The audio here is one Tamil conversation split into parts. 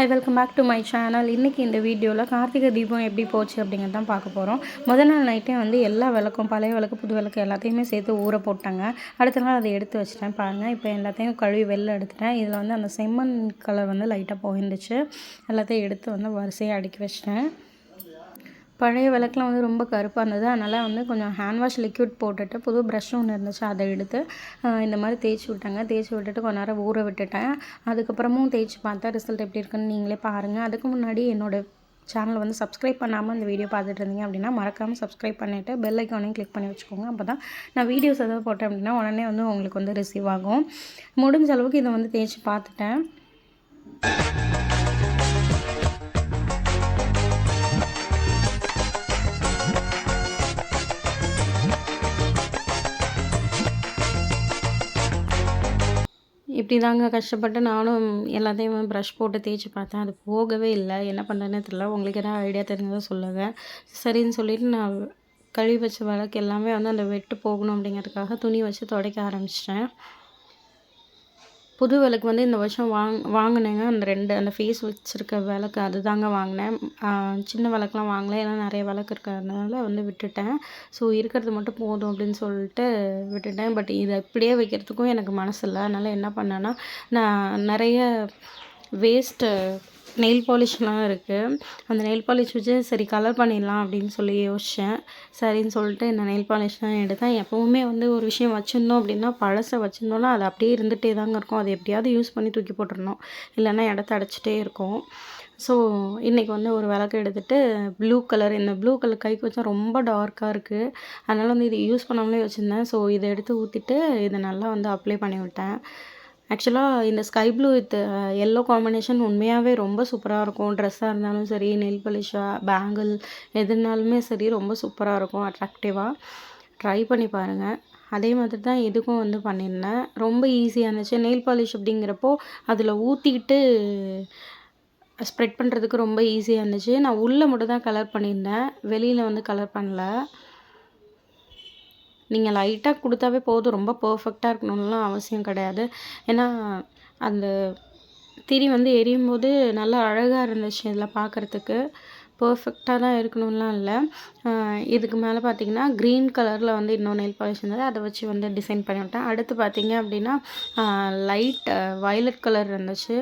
Hi welcome back to my channel. இன்றைக்கி இந்த வீடியோவில் கார்த்திகை தீபம் எப்படி போச்சு அப்படிங்கிறது தான் பார்க்க போகிறோம். முதல் நாள் நைட்டே வந்து எல்லா விளக்கும், பழைய விளக்கு, புது விளக்கு எல்லாத்தையுமே சேர்த்து ஊற போட்டாங்க. அடுத்த நாள் அதை எடுத்து வச்சிட்டேன். பாருங்கள், இப்போ எல்லாத்தையும் கழுவி வெளில எடுத்துட்டேன். இதில் வந்து அந்த செம்மண் கலர் வந்து லைட்டாக போயிருந்துச்சு. எல்லாத்தையும் எடுத்து வந்து வரிசையாக அடுக்கி வச்சிட்டேன். பழைய விளக்குலாம் வந்து ரொம்ப கருப்பாக இருந்தது. அதனால் வந்து கொஞ்சம் ஹேண்ட் வாஷ் லிக்விட் போட்டுட்டு புது ப்ரஷ்ஷும் ஒன்று இருந்துச்சு, அதை எடுத்து இந்த மாதிரி தேய்ச்சி விட்டாங்க. தேய்ச்சி விட்டுட்டு கொஞ்ச நேரம் ஊற விட்டுட்டேன். அதுக்கப்புறமும் தேய்ச்சி பார்த்தா ரிசல்ட் எப்படி இருக்குன்னு நீங்களே பாருங்கள். அதுக்கு முன்னாடி என்னோடய சேனலை வந்து சப்ஸ்கிரைப் பண்ணாமல் இந்த வீடியோ பார்த்துட்டு இருந்தீங்க அப்படின்னா மறக்காமல் சப்ஸ்கிரைப் பண்ணிவிட்டு பெல் ஐக்கானையும் கிளிக் பண்ணி வச்சுக்கோங்க. அப்போ தான் நான் வீடியோஸ் எதாவது போட்டேன் அப்படின்னா உடனே வந்து உங்களுக்கு வந்து ரிசீவ் ஆகும். முடிஞ்ச அளவுக்கு இதை வந்து தேய்ச்சி பார்த்துட்டேன். இப்படி தாங்க கஷ்டப்பட்டு நானும் எல்லாத்தையும் ப்ரஷ் போட்டு தேய்ச்சி பார்த்தேன். அது போகவே இல்லை. என்ன பண்ணுறதுனே தெரியல. உங்களுக்கு எதாவது ஐடியா தெரிஞ்சதை சொல்லுங்கள். சரின்னு சொல்லிவிட்டு நான் கழுவி வச்ச விளக்கு எல்லாமே வந்து அந்த வெட்டு போகணும் அப்படிங்கிறதுக்காக துணி வச்சு துடைக்க ஆரம்பிச்சிட்டேன். புது விளக்கு வந்து இந்த வருஷம் வாங்கினேங்க. அந்த ஃபேஸ் வச்சுருக்க விளக்கு அது தாங்க வாங்கினேன். சின்ன விளக்குலாம் வாங்கலை, ஏன்னா நிறைய விளக்கு இருக்கிறதுனால வந்து விட்டுட்டேன். ஸோ இருக்கிறது மட்டும் போதும் அப்படின்னு சொல்லிட்டு விட்டுட்டேன். பட் இதை இப்படியே வைக்கிறதுக்கும் எனக்கு மனசு இல்லை. அதனால் என்ன பண்ணேன்னா, நான் நிறைய வேஸ்ட்டு நெயில் பாலிஷ்லாம் இருக்குது. அந்த நெயில் பாலிஷ் வச்சு சரி கலர் பண்ணிடலாம் அப்படின்னு சொல்லி யோசித்தேன். சரின்னு சொல்லிட்டு இந்த நெயில் பாலிஷ் தான் எடுத்தேன். எப்போவுமே வந்து ஒரு விஷயம் வச்சுருந்தோம் அப்படின்னா, பழசை வச்சுருந்தோன்னா அது அப்படியே இருந்துகிட்டே தாங்க இருக்கும். அது எப்படியாவது யூஸ் பண்ணி தூக்கி போட்டுடணும், இல்லைன்னா இடத்த அடைச்சிட்டே இருக்கும். ஸோ இன்றைக்கி வந்து ஒரு விளக்கு எடுத்துகிட்டு ப்ளூ கலர், இந்த ப்ளூ கலர் கைக்கு வச்சா ரொம்ப டார்க்காக இருக்குது. அதனால் வந்து இதை யூஸ் பண்ணாமலே வச்சுருந்தேன். ஸோ இதை எடுத்து ஊற்றிட்டு இதை நல்லா வந்து அப்ளை பண்ணி விட்டேன். ஆக்சுவலாக இந்த sky blue with yellow combination உண்மையாகவே ரொம்ப சூப்பராக இருக்கும். ட்ரெஸ்ஸாக இருந்தாலும் சரி, நெயில் பாலிஷாக, பேங்கிள் எதுனாலுமே சரி ரொம்ப சூப்பராக இருக்கும், அட்ராக்டிவாக. ட்ரை பண்ணி பாருங்கள். அதே மாதிரி தான் இதுக்கும் வந்து பண்ணியிருந்தேன். ரொம்ப ஈஸியாக இருந்துச்சு. நெயில் பாலிஷ் அப்படிங்கிறப்போ அதில் ஊற்றிக்கிட்டு ஸ்ப்ரெட் பண்ணுறதுக்கு ரொம்ப ஈஸியாக இருந்துச்சு. நான் உள்ளே மட்டும் தான் கலர் பண்ணியிருந்தேன், வெளியில் வந்து கலர் பண்ணல. நீங்கள் லைட்டாக கொடுத்தாவே போதும், ரொம்ப பர்ஃபெக்டாக இருக்கணும்லாம் அவசியம் கிடையாது. ஏன்னா அந்த திரி வந்து எரியும் போது நல்லா அழகாக இருந்துச்சு இதில் பார்க்குறதுக்கு. பர்ஃபெக்டாக தான் இருக்கணும்லாம் இல்லை. இதுக்கு மேலே பார்த்திங்கன்னா க்ரீன் கலரில் வந்து இன்னொரு நெயில் பாலிஷ் இருந்தது, அதை வச்சு வந்து டிசைன் பண்ணிவிட்டேன். அடுத்து பார்த்திங்க அப்படின்னா லைட் வயலட் கலர் இருந்துச்சு,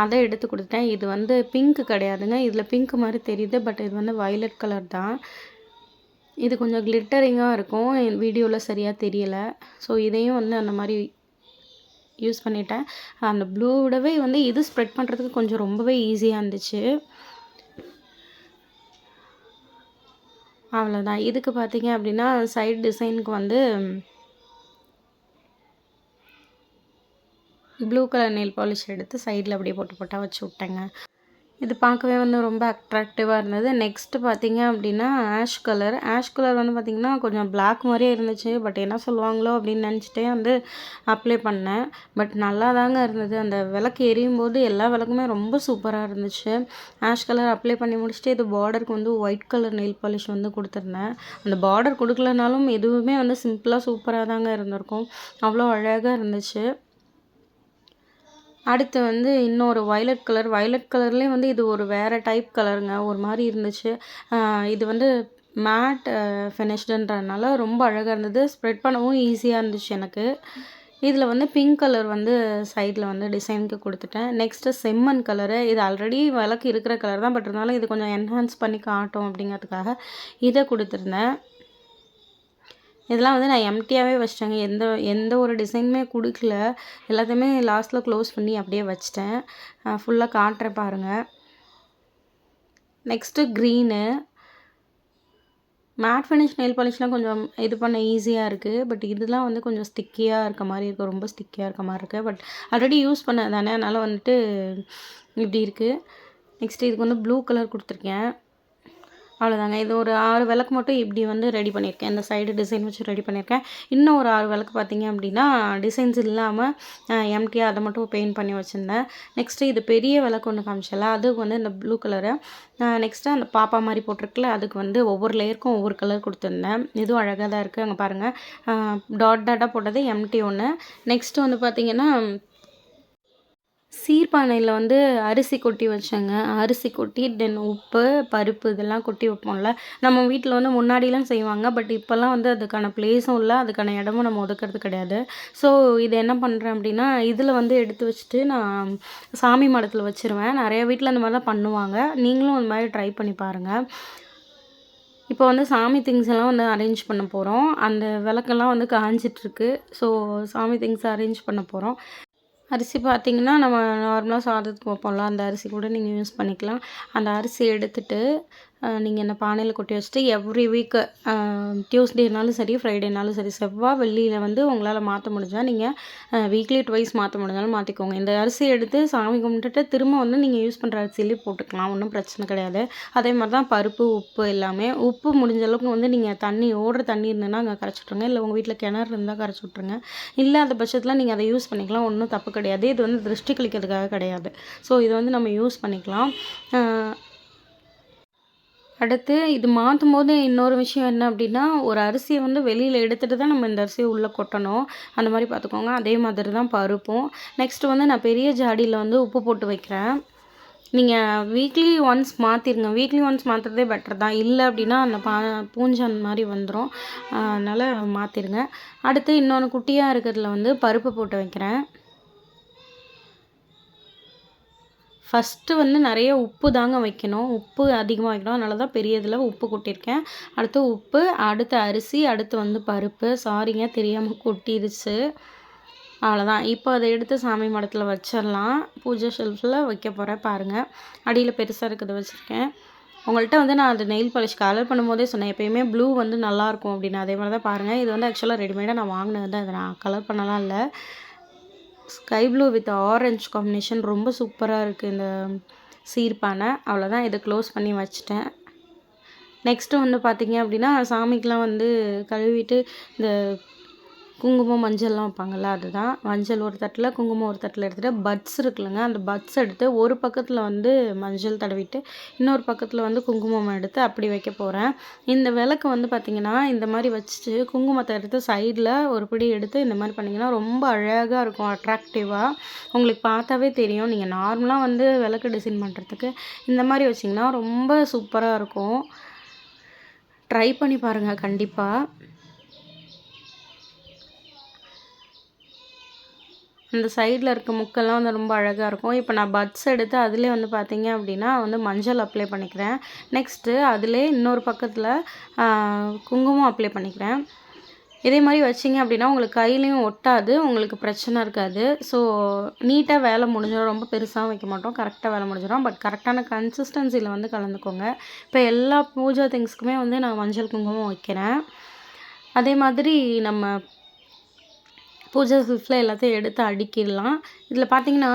அதை எடுத்து கொடுத்துட்டேன். இது வந்து பிங்க் கிடையாதுங்க, இதில் பிங்க் மாதிரி தெரியுது, பட் இது வந்து வயலட் கலர் தான். இது கொஞ்சம் கிளிட்டரிங்காக இருக்கும், என் வீடியோவில் சரியாக தெரியலை. ஸோ இதையும் வந்து அந்த மாதிரி யூஸ் பண்ணிட்டேன். அந்த ப்ளூவோடவே வந்து இது ஸ்ப்ரெட் பண்ணுறதுக்கு கொஞ்சம் ரொம்பவே ஈஸியாக இருந்துச்சு. அவ்வளோதான். இதுக்கு பார்த்தீங்க அப்படின்னா சைட் டிசைனுக்கு வந்து ப்ளூ கலர் நெயில் பாலிஷ் எடுத்து சைடில் அப்படியே போட்டு வச்சு விட்டேங்க. இது பார்க்கவே வந்து ரொம்ப அட்ராக்டிவாக இருந்தது. நெக்ஸ்ட்டு பார்த்திங்க அப்படின்னா ஆஷ் கலர் வந்து பார்த்திங்கன்னா கொஞ்சம் பிளாக் மாதிரியே இருந்துச்சு. பட் என்ன சொல்லுவாங்களோ அப்படின்னு நினச்சிட்டே வந்து அப்ளை பண்ணேன். பட் நல்லா தாங்க இருந்தது. அந்த விளக்கு எரியும் போது எல்லா விளக்குமே ரொம்ப சூப்பராக இருந்துச்சு. ஆஷ் கலர் அப்ளை பண்ணி முடிச்சுட்டு இது பார்டருக்கு வந்து ஒயிட் கலர் நெயில் பாலிஷ் வந்து கொடுத்துருந்தேன். அந்த பார்டர் கொடுக்கலனாலும் எதுவுமே வந்து சிம்பிளாக சூப்பராக தாங்க இருந்திருக்கும். அவ்வளோ அழகாக இருந்துச்சு. அடுத்து வந்து இன்னொரு வயலட் கலர்லேயே வந்து இது ஒரு வேறு டைப் கலருங்க, ஒரு மாதிரி இருந்துச்சு. இது வந்து மேட் ஃபினிஷ்டுன்றதுனால ரொம்ப அழகாக இருந்தது. ஸ்ப்ரெட் பண்ணவும் ஈஸியாக இருந்துச்சு எனக்கு. இதில் வந்து பிங்க் கலர் வந்து சைடில் வந்து டிசைனுக்கு கொடுத்துட்டேன். நெக்ஸ்ட்டு செம்மண் கலரு, இது ஆல்ரெடி விளக்கு இருக்கிற கலர் தான், பட் இருந்தாலும் இது கொஞ்சம் என்ஹான்ஸ் பண்ணி காட்டும் அப்படிங்கிறதுக்காக இதை கொடுத்துருந்தேன். இதெல்லாம் வந்து நான் எம்டியாகவே வச்சிட்டேங்க, எந்த ஒரு டிசைனுமே கொடுக்கல. எல்லாத்தையுமே லாஸ்ட்டில் க்ளோஸ் பண்ணி அப்படியே வச்சிட்டேன். ஃபுல்லாக காட்டுறேன் பாருங்கள். Next green. Matte finish nail பாலிஷ்லாம் கொஞ்சம் இது பண்ண ஈஸியாக இருக்குது. பட் இதெல்லாம் வந்து கொஞ்சம் ஸ்டிக்கியாக இருக்க மாதிரி இருக்குது, ரொம்ப ஸ்டிக்கியாக இருக்க மாதிரி இருக்குது. பட் ஆல்ரெடி யூஸ் பண்ணது தானே, அதனால் வந்துட்டு இப்படி இருக்குது. நெக்ஸ்ட்டு இதுக்கு வந்து ப்ளூ கலர் கொடுத்துருக்கேன். அவ்வளோதாங்க. இது ஒரு 6 விளக்கு மட்டும் இப்படி வந்து ரெடி பண்ணியிருக்கேன். இந்த சைடு டிசைன் வச்சு ரெடி பண்ணியிருக்கேன். இன்னும் ஒரு 6 விளக்கு பார்த்திங்க அப்படின்னா டிசைன்ஸ் இல்லாமல் எம்டியாக அதை மட்டும் பெயிண்ட் பண்ணி வச்சுருந்தேன். நெக்ஸ்ட்டு இது பெரிய விளக்கு ஒன்று காமிச்சல, அதுக்கு வந்து இந்த ப்ளூ கலரு. நெக்ஸ்ட்டு அந்த பாப்பா மாதிரி போட்டிருக்குல, அதுக்கு வந்து ஒவ்வொரு லேயருக்கும் ஒவ்வொரு கலர் கொடுத்துருந்தேன். இதுவும் அழகாக தான் இருக்குது. அங்கே பாருங்கள், டாட்டாக போட்டது எம்டி ஒன்று. நெக்ஸ்ட்டு வந்து பார்த்திங்கன்னா சீர்பானையில வந்து அரிசி கொட்டி வச்சேங்க. அரிசி கொட்டி தென் உப்பு, பருப்பு இதெல்லாம் கொட்டி வைப்போம்ல. நம்ம வீட்ல வந்து முன்னாடிலாம் செய்வாங்க. பட் இப்போலாம் வந்து அதுக்கான ப்ளேஸும் இல்ல. அதுக்கான இடமும் நம்ம ஒதுக்குறது கிடையாது. ஸோ இத என்ன பண்றேன் அப்டின்னா, இதில வந்து எடுத்து வச்சுட்டு நான் சாமி மாடத்துல வச்சுருவேன். நெறைய வீட்ல அந்த மாரி தான் பண்ணுவாங்க. நீங்களும் அந்த மாரி ட்ரை பண்ணி பாருங்க. இப்போ வந்து சாமி திங்ஸ் எல்லாம் வந்து அரேஞ்ச் பண்ண போறோம். அந்த விளக்கெல்லாம் வந்து காய்ஞ்சிட்ருக்கு. ஸோ சாமி திங்ஸ் அரேஞ்ச் பண்ண போறோம். அரிசி பார்த்தீங்கன்னா, நம்ம நார்மலா சாதத்துக்கு வைப்போம்ல, அந்த அரிசி கூட நீங்க யூஸ் பண்ணிக்கலாம். அந்த அரிசி எடுத்துட்டு, நீங்க அந்த பானையில கொட்டி வச்சுட்டு எவ்ரி வீக் டியூஸ்டேனாலும் சரி, ஃப்ரைடேனாலும் சரி, செவ்வா, வெள்ளியில வந்து உங்களால மாத்த முடிஞ்சா, நீங்க வீக்லி ட்வைஸ் மாத்த முடிஞ்சாலும் மாத்திக்கோங்க. இந்த அரிசிய எடுத்து சாமி கும்பிட்டுட்டு, திரும்ப வந்து நீங்க யூஸ் பண்ற அரிசியிலே போட்டுக்கலாம். ஒண்ணும் பிரச்சனை கிடையாது. அதே மாரி தான் பருப்பு, உப்பு எல்லாமே. உப்பு முடிஞ்ச அளவுக்கு வந்து நீங்க தண்ணி ஓடுற தண்ணி இருந்ததுன்னா, அங்க கரைச்சு விட்டுருங்க. இல்ல உங்க வீட்ல கிணறு இருந்தா கரைச்சு விட்டுருங்க. இல்லாத பட்சத்தில நீங்க அத யூஸ் பண்ணிக்கலாம். ஒண்ணும் தப்பு கிடையாது. இது வந்து திருஷ்டி கழிக்கிறதுக்காக கிடையாது. ஸோ இத வந்து நம்ம யூஸ் பண்ணிக்கலாம். அ அடுத்து இது மாத்தும்போது இன்னொரு விஷயம் என்ன அப்டின்னா, ஒரு அரிசிய வந்து வெளியில எடுத்துட்டு தான் நம்ம இந்த அரிசிய உள்ள கொட்டணும். அந்த மாரி பார்த்துக்கோங்க. அதே மாதிரி தான் பருப்பும். நெக்ஸ்ட் வந்து நான் பெரிய ஜாடியில வந்து உப்பு போட்டு வைக்கிறேன். நீங்க வீக்லி ஒன்ஸ் மாத்திருங்க. வீக்லி ஒன்ஸ் மாத்துறதே பெட்டர் தான். இல்ல அப்டின்னா அந்த பூஞ்சான் மாரி வந்துரும். அதனால மாத்திருங்க. அடுத்து இன்னொன்னு குட்டியா இருக்கிறதுல வந்து பருப்பு போட்டு வைக்கிறேன். ஃபஸ்ட்டு வந்து நெறைய உப்பு தாங்க வைக்கணும். உப்பு அதிகமா வைக்கணும். அதனால தான் பெரிய இதில உப்பு கொட்டியிருக்கேன். அடுத்து உப்பு, அடுத்து அரிசி, அடுத்து வந்து பருப்பு. சாரிங்க தெரியாம கொட்டிருச்சு. அவ்வளோதான். இப்போ அத எடுத்து சாமி மாடத்துல வச்சிரலாம். பூஜை ஷெல்ஃபில் வைக்க போறேன் பாருங்க. அடியில பெருசா இருக்கிறத வச்சிருக்கேன். உங்கள்ட்ட வந்து நான் அந்த நெயில் பாலிஷ் கலர் பண்ணும்போதே சொன்னேன். எப்பயுமே ப்ளூ வந்து நல்லாயிருக்கும் அப்படின்னு. அதே மாரி தான் பாருங்க. இது வந்து ஆக்சுவலா ரெடிமேடா நான் வாங்கினது தான். இத நான் கலர் பண்ணலாம் இல்ல. Sky blue with orange combination ரொம்ப சூப்பரா இருக்கு இந்த சீர்பானை. அவ்வளோதான் இத க்ளோஸ் பண்ணி வச்சுட்டேன். நெக்ஸ்ட்டு வந்து பார்த்தீங்க அப்படின்னா, சாமிக்கெலாம் வந்து கழுவிட்டு இந்த குங்குமம், மஞ்சள்லாம் வைப்பாங்கல்ல அதுதான். மஞ்சள் ஒரு தட்டில, குங்குமம் ஒரு தட்டில எடுத்துட்டு, பட்ஸ் இருக்குல்லங்க, அந்த பட்ஸ் எடுத்து ஒரு பக்கத்தில வந்து மஞ்சள் தடவிட்டு, இன்னொரு பக்கத்தில வந்து குங்குமம் எடுத்து அப்படி வைக்க போறேன். இந்த விளக்கு வந்து பார்த்தீங்கன்னா, இந்த மாரி வச்சுட்டு குங்குமத்த எடுத்து சைடில ஒரு பிடி எடுத்து இந்த மாரி பண்ணிங்கன்னா, ரொம்ப அழகா இருக்கும் அட்ராக்டிவா. உங்களுக்கு பார்த்தாவே தெரியும். நீங்க நார்மலா வந்து விளக்கு டிசைன் பண்ணுறதுக்கு இந்த மாரி வச்சிங்கன்னா, ரொம்ப சூப்பரா இருக்கும். ட்ரை பண்ணி பாருங்க கண்டிப்பா. அந்த சைடில இருக்க முக்கெல்லாம் வந்து ரொம்ப அழகா இருக்கும். இப்போ நான் பட்ஸ் எடுத்து அதிலயே வந்து பார்த்தீங்க அப்படின்னா, வந்து மஞ்சள் அப்ளை பண்ணிக்கிறேன். நெக்ஸ்ட்டு அதிலயே இன்னொரு பக்கத்தில ஆ குங்குமம் அப்ளை பண்ணிக்கிறேன். இதே மாரி வச்சீங்க அப்படின்னா, உங்களுக்கு கையிலயும் ஒட்டாது. உங்களுக்கு பிரச்சனை இருக்காது. ஸோ நீட்டா வேலை முடிஞ்சிடும். ரொம்ப பெருசாவும் வைக்க மாட்டோம். கரெக்ட்டா வேலை முடிஞ்சிடும். பட் கரெக்ட்டான கன்சிஸ்டன்சில வந்து கலந்துக்கோங்க. இப்போ எல்லா பூஜா திங்ஸ்க்குமே வந்து நான் மஞ்சள், குங்குமம் வைக்கிறேன். அதே மாதிரி நம்ம பூஜை ஷெல்ஃபில் எல்லாத்தையும் எடுத்து அடுக்கிடலாம். இதில பார்த்தீங்கன்னா,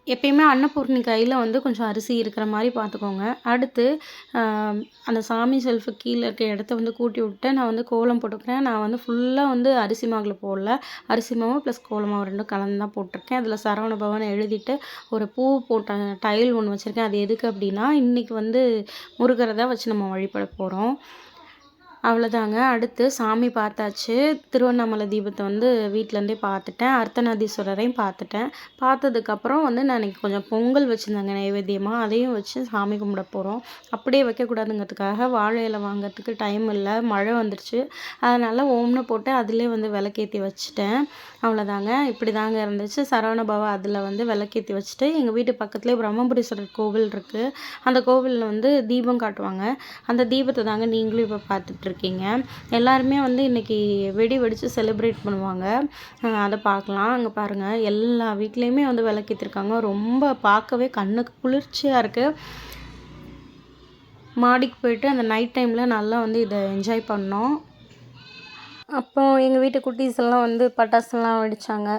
எப்பயுமே அன்னபூரணி கையில வந்து கொஞ்சம் அரிசி இருக்கிற மாரி பார்த்துக்கோங்க. அடுத்து அ அந்த சாமி ஷெல்ஃபுக்கு கீழ இருக்க இடத்த வந்து கூட்டி விட்டு, நான் வந்து கோலம் போட்டுக்கிறேன். நான் வந்து ஃபுல்லா வந்து அரிசி மாவுல போடல. அரிசி மாவு ப்ளஸ் கோலம் மாவு 2ம் கலந்து தான் போட்டிருக்கேன். அதில சரவண பவன் எழுதிட்டு, ஒரு பூ போட்ட டைல் ஒண்ணு வச்சிருக்கேன். அது எதுக்கு அப்டின்னா, இன்னைக்கு வந்து முருகர தான் வச்சு நம்ம வழிபட போறோம். அவ்வளோதாங்க. அடுத்து சாமி பார்த்தாச்சு. திருவண்ணாமலை தீபத்த வந்து வீட்லேருந்தே பார்த்துட்டேன். அர்த்தநாதீஸ்வரரையும் பார்த்துட்டேன். பார்த்ததுக்கப்புறம் வந்து நான் இன்னைக்கு கொஞ்சம் பொங்கல் வச்சிருந்தேங்க நைவேத்தியமா. அதையும் வச்சு சாமி கும்பிட போறோம். அப்படியே வைக்கக்கூடாதுங்கிறதுக்காக வாழை இலை வாங்குறதுக்கு டைம் இல்ல. மழை வந்துருச்சு. அதனால ஓம்னு போட்டு அதிலயே வந்து விளக்கேத்தி வச்சுட்டேன். அவ்வளோதாங்க. இப்படி தாங்க இருந்துச்சு. சரவண பவ அதில வந்து விளக்கேத்தி வச்சுட்டு, எங்க வீட்டு பக்கத்துலயே பிரம்மபுரீஸ்வரர் கோவில் இருக்கு. அந்த கோவில்ல வந்து தீபம் காட்டுவாங்க. அந்த தீபத்த தாங்க நீங்களும் இப்போ பார்த்துட்ருக்கீங்க. எல்லாருமே வந்து இன்னைக்கு வெடி வெடிச்சு செலிப்ரேட் பண்ணுவாங்க. அத பார்க்கலாம். அங்க பாருங்க எல்லா வீட்லயுமே வந்து விளக்கேத்திருக்காங்க. ரொம்ப பார்க்கவே கண்ணுக்கு குளிர்ச்சியா இருக்கு. மாடிக்கு போயிட்டு அந்த நைட் டைம்ல நல்லா வந்து இத என்ஜாய் பண்ணோம். அப்போ எங்க வீட்டு குட்டீஸ் எல்லாம் வந்து பட்டாசுலாம் வெடிச்சாங்க.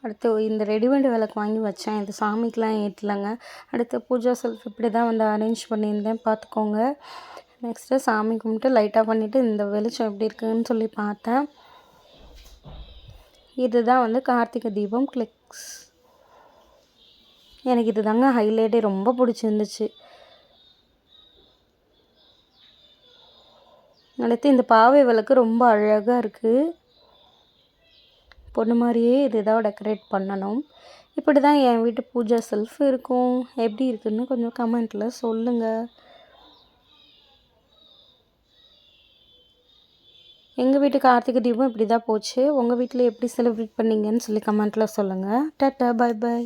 அடுத்து இந்த ரெடிமேட் விளக்கு வாங்கி வச்சேன். இது சாமிக்கெலாம் ஏத்தலங்க. அடுத்து பூஜா ஷெல்ஃப் இப்படி தான் வந்து அரேஞ்ச் பண்ணியிருந்தேன் பார்த்துக்கோங்க. நெக்ஸ்ட்டு சாமி கும்பிட்டு லைட்டாக பண்ணிவிட்டு இந்த வெளிச்சம் எப்படி இருக்குன்னு சொல்லி பார்த்தேன். இதுதான் வந்து கார்த்திகை தீபம் கிளிக்ஸ். எனக்கு இது தாங்க ஹைலைட்டே ரொம்ப பிடிச்சிருந்துச்சு. அடுத்து இந்த பாவை விளக்கு ரொம்ப அழகாக இருக்குது. பொண்ணு மாதிரியே இதுதான் டெக்கரேட் பண்ணணும். இப்படி தான் என் வீட்டு பூஜை செல்ஃப் இருக்கும். எப்படி இருக்குன்னு கொஞ்சம் கமெண்ட்டில் சொல்லுங்கள். எங்கள் வீட்டு கார்த்திகை தீபம் இப்படி தான் போச்சு. உங்கள் வீட்டில் எப்படி செலிப்ரேட் பண்ணீங்கன்னு சொல்லி கமெண்ட்டில் சொல்லுங்கள். Tata, bye bye.